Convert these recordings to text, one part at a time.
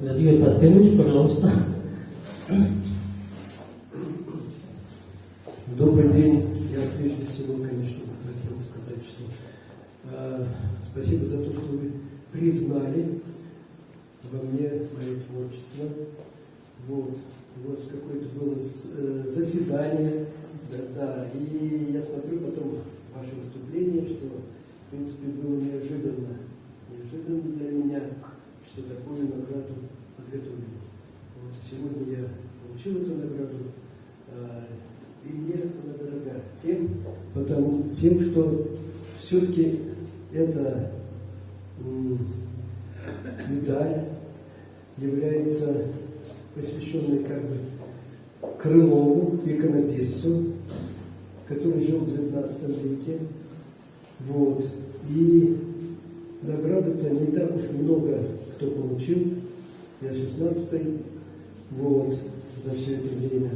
Владимир Парфенович, пожалуйста. Добрый день. Я прежде всего, конечно, хотел сказать, что спасибо за то, что вы признали во мне мое творчество. Вот. У вас какое-то было заседание, да, и я смотрю потом ваше выступление, что, в принципе, было неожиданно для меня, что такую награду подготовили. Вот. Сегодня я получил эту награду, и мне она дорога тем, что все-таки это медаль является посвященной как бы Крылову, иконописцу, который жил в XIX веке. Вот. И награды-то не так уж много кто получил. Я 16-й, вот, за все это время.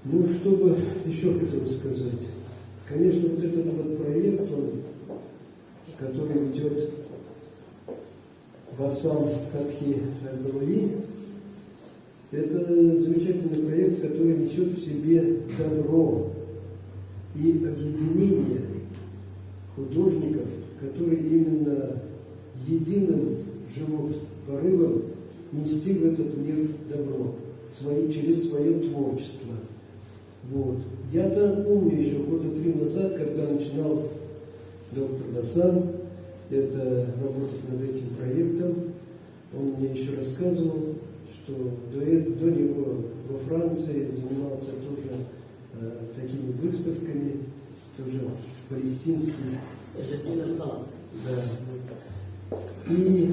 Ну, что бы еще хотелось сказать. Конечно, вот этот вот проект, который ведет Басам Фатхи Аль-Галави, это замечательный проект, который несет в себе добро и объединение художников, которые именно единым живут порывом нести в этот мир добро через свое творчество. Вот. Я-то помню еще года 3 назад, когда начинал доктор Басам работать над этим проектом, он мне еще рассказывал, что до него во Франции занимался тоже такими выставками, тоже палестинскими. Да. И,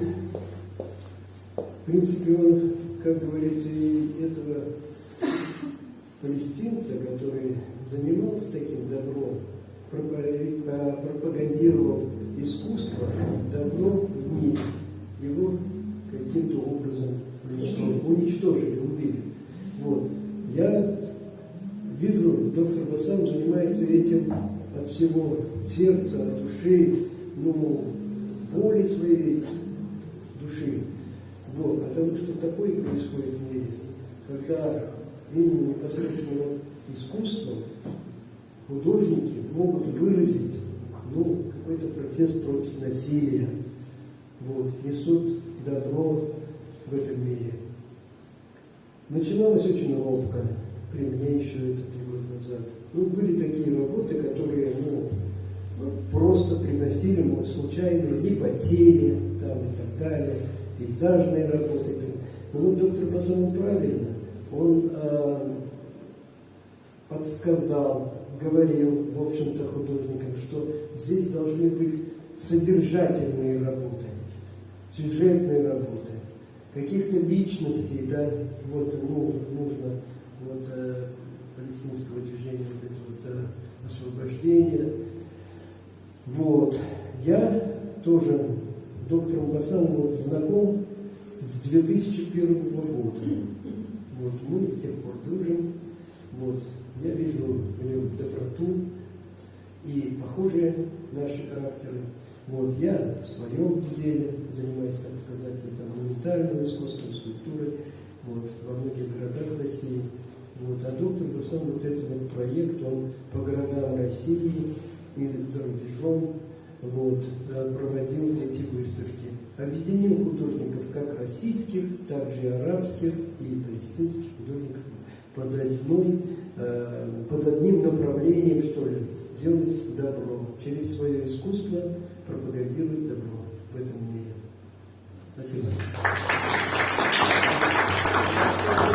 в принципе, он, как говорится, и этого палестинца, который занимался таким добром, пропагандировал искусство, добро в мире, его каким-то образом уничтожили, убили. Вот. Я вижу, доктор Басам занимается этим от всего сердца, от души, воли своей души. Вот. Потому что такое происходит в мире, когда именно непосредственно искусством художники могут выразить какой-то протест против насилия. Вот. Несут добро в этом мире. Начиналось очень робко, при мне еще это 3 года назад. Были такие работы, которые просто приносили случайные не по теме, там, и так далее, пейзажные работы. Но доктор Басам правильно, он подсказал, говорил, в общем-то, художникам, что здесь должны быть содержательные работы, сюжетные работы, каких-то личностей, да, нужно палестинского движения, освобождения. Вот. Я тоже доктором Басамом знаком с 2001 года. Вот. Мы с тех пор дружим. Вот. Я вижу в нем доброту и похожие наши характеры. Вот. Я в своем деле занимаюсь, так сказать, монументальным искусством, скульптурой, во многих городах России. Вот. А доктор Басам этот проект, он по городам России и за рубежом проводил эти выставки. Объединил художников как российских, так же и арабских и палестинских художников под одним направлением, что ли, делать добро. Через свое искусство пропагандировать добро в этом мире.